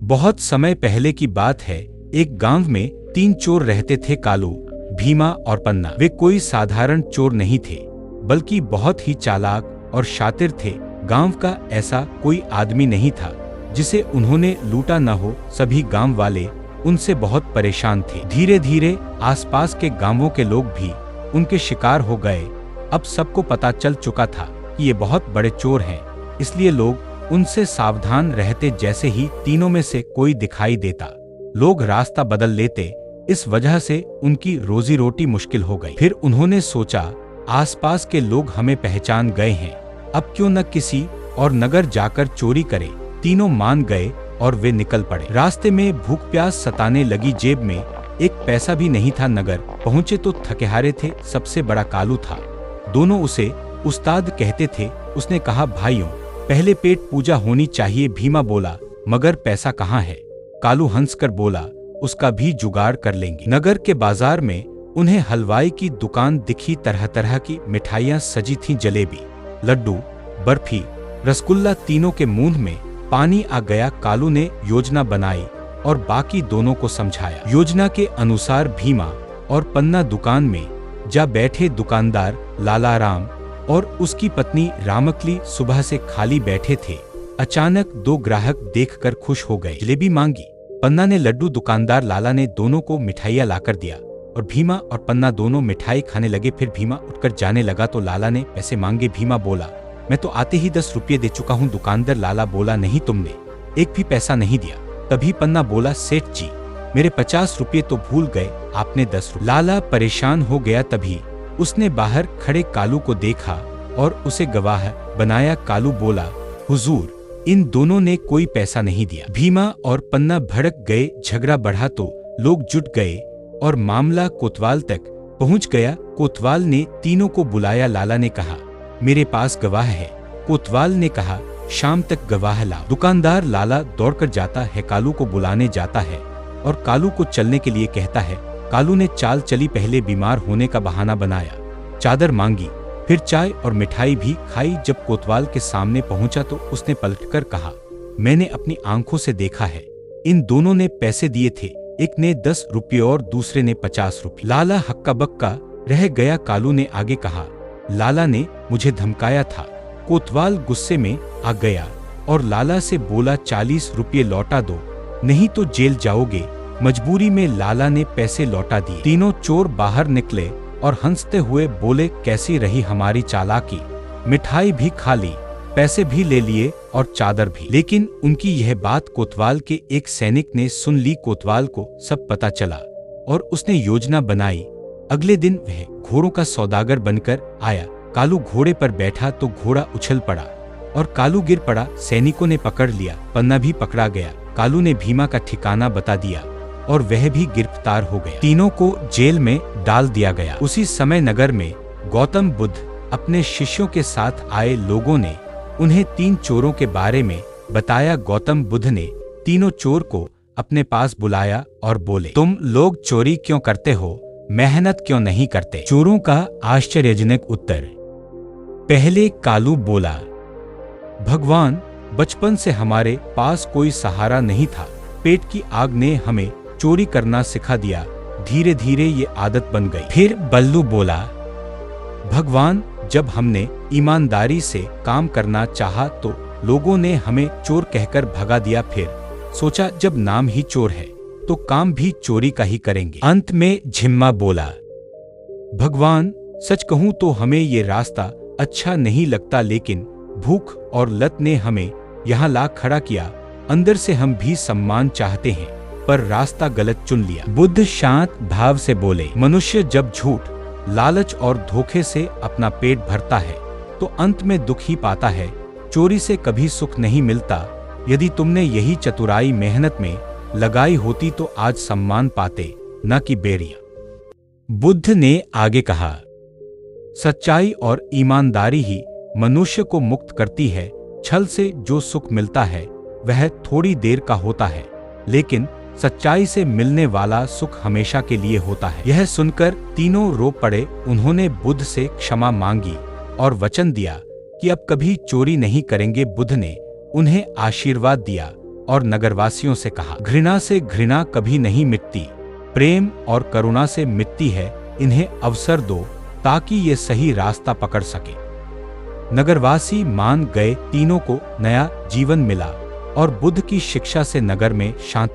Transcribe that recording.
बहुत समय पहले की बात है। एक गांव में 3 चोर रहते थे, कालू, भीमा और पन्ना। वे कोई साधारण चोर नहीं थे, बल्कि बहुत ही चालाक और शातिर थे। गांव का ऐसा कोई आदमी नहीं था जिसे उन्होंने लूटा न हो। सभी गांव वाले उनसे बहुत परेशान थे। धीरे धीरे आसपास के गांवों के लोग भी उनके शिकार हो गए। अब सबको पता चल चुका था कि ये बहुत बड़े चोर हैं, इसलिए लोग उनसे सावधान रहते। जैसे ही तीनों में से कोई दिखाई देता, लोग रास्ता बदल लेते। इस वजह से उनकी रोजी रोटी मुश्किल हो गई। फिर उन्होंने सोचा, आसपास के लोग हमें पहचान गए हैं, अब क्यों न किसी और नगर जाकर चोरी करें। तीनों मान गए और वे निकल पड़े। रास्ते में भूख प्यास सताने लगी। जेब में एक पैसा भी नहीं था। नगर पहुंचे तो थके हारे थे। सबसे बड़ा कालू था। दोनों उसे उस्ताद कहते थे। उसने कहा, भाइयों, पहले पेट पूजा होनी चाहिए। भीमा बोला, मगर पैसा कहाँ है? कालू हंसकर बोला, उसका भी जुगाड़ कर लेंगे। नगर के बाजार में उन्हें हलवाई की दुकान दिखी। तरह तरह की मिठाइयाँ सजी थीं, जलेबी, लड्डू, बर्फी, रसगुल्ला। तीनों के मुंह में पानी आ गया। कालू ने योजना बनाई और बाकी दोनों को समझाया। योजना के अनुसार भीमा और पन्ना दुकान में जा बैठे। दुकानदार लालाराम और उसकी पत्नी रामकली सुबह से खाली बैठे थे। अचानक 2 ग्राहक देखकर खुश हो गए। जलेबी मांगी। पन्ना ने लड्डू। दुकानदार लाला ने दोनों को मिठाइयाँ लाकर दिया और भीमा और पन्ना दोनों मिठाई खाने लगे। फिर भीमा उठकर जाने लगा तो लाला ने पैसे मांगे। भीमा बोला, मैं तो आते ही 10 रुपये दे चुका हूँ। दुकानदार लाला बोला, नहीं, तुमने एक भी पैसा नहीं दिया। तभी पन्ना बोला, सेठ जी, मेरे 50 रुपये तो भूल गए, आपने 10 रुपये। लाला परेशान हो गया। तभी उसने बाहर खड़े कालू को देखा और उसे गवाह बनाया। कालू बोला, हुजूर, इन दोनों ने कोई पैसा नहीं दिया। भीमा और पन्ना भड़क गए। झगड़ा बढ़ा तो लोग जुट गए और मामला कोतवाल तक पहुंच गया। कोतवाल ने तीनों को बुलाया। लाला ने कहा, मेरे पास गवाह है। कोतवाल ने कहा, शाम तक गवाह लाओ। दुकानदार लाला दौड़कर जाता है, कालू को बुलाने जाता है और कालू को चलने के लिए कहता है। कालू ने चाल चली। पहले बीमार होने का बहाना बनाया, चादर मांगी, फिर चाय और मिठाई भी खाई। जब कोतवाल के सामने पहुंचा तो उसने पलटकर कहा, मैंने अपनी आंखों से देखा है, इन दोनों ने पैसे दिए थे। एक ने 10 रुपये और दूसरे ने 50 रुपये। लाला हक्का बक्का रह गया। कालू ने आगे कहा, लाला ने मुझे धमकाया था। कोतवाल गुस्से में आ गया और लाला से बोला, 40 रुपये लौटा दो, नहीं तो जेल जाओगे। मजबूरी में लाला ने पैसे लौटा दिए। तीनों चोर बाहर निकले और हंसते हुए बोले, कैसी रही हमारी चालाकी, मिठाई भी खा ली, पैसे भी ले लिए और चादर भी। लेकिन उनकी यह बात कोतवाल के एक सैनिक ने सुन ली। कोतवाल को सब पता चला और उसने योजना बनाई। अगले दिन वह घोड़ों का सौदागर बनकर आया। कालू घोड़े पर बैठा तो घोड़ा उछल पड़ा और कालू गिर पड़ा। सैनिकों ने पकड़ लिया। पन्ना भी पकड़ा गया। कालू ने भीमा का ठिकाना बता दिया और वह भी गिरफ्तार हो गया। तीनों को जेल में डाल दिया गया। उसी समय नगर में गौतम बुद्ध अपने शिष्यों के साथ आए। लोगों ने उन्हें 3 चोरों के बारे में बताया। गौतम बुद्ध ने तीनों चोर को अपने पास बुलाया और बोले, तुम लोग चोरी क्यों करते हो, मेहनत क्यों नहीं करते? चोरों का आश्चर्यजनक उत्तर। पहले कालू बोला, भगवान, बचपन से हमारे पास कोई सहारा नहीं था। पेट की आग ने हमें चोरी करना सिखा दिया। धीरे धीरे ये आदत बन गई। फिर बल्लू बोला, भगवान, जब हमने ईमानदारी से काम करना चाहा तो लोगों ने हमें चोर कहकर भगा दिया। फिर सोचा, जब नाम ही चोर है तो काम भी चोरी का ही करेंगे। अंत में झिम्मा बोला, भगवान, सच कहूं तो हमें ये रास्ता अच्छा नहीं लगता, लेकिन भूख और लत ने हमें यहाँ ला खड़ा किया। अंदर से हम भी सम्मान चाहते हैं, पर रास्ता गलत चुन लिया। बुद्ध शांत भाव से बोले, मनुष्य जब झूठ, लालच और धोखे से अपना पेट भरता है तो अंत में दुख ही पाता है। चोरी से कभी सुख नहीं मिलता। यदि तुमने यही चतुराई मेहनत में लगाई होती तो आज सम्मान पाते, न कि बेरिया। बुद्ध ने आगे कहा, सच्चाई और ईमानदारी ही मनुष्य को मुक्त करती है। छल से जो सुख मिलता है वह थोड़ी देर का होता है, लेकिन सच्चाई से मिलने वाला सुख हमेशा के लिए होता है। यह सुनकर तीनों रो पड़े। उन्होंने बुद्ध से क्षमा मांगी और वचन दिया कि अब कभी चोरी नहीं करेंगे। बुद्ध ने उन्हें आशीर्वाद दिया और नगरवासियों से कहा, घृणा से घृणा कभी नहीं मिटती, प्रेम और करुणा से मिटती है। इन्हें अवसर दो ताकि ये सही रास्ता पकड़ सके। नगरवासी मान गए। तीनों को नया जीवन मिला और बुद्ध की शिक्षा से नगर में शांति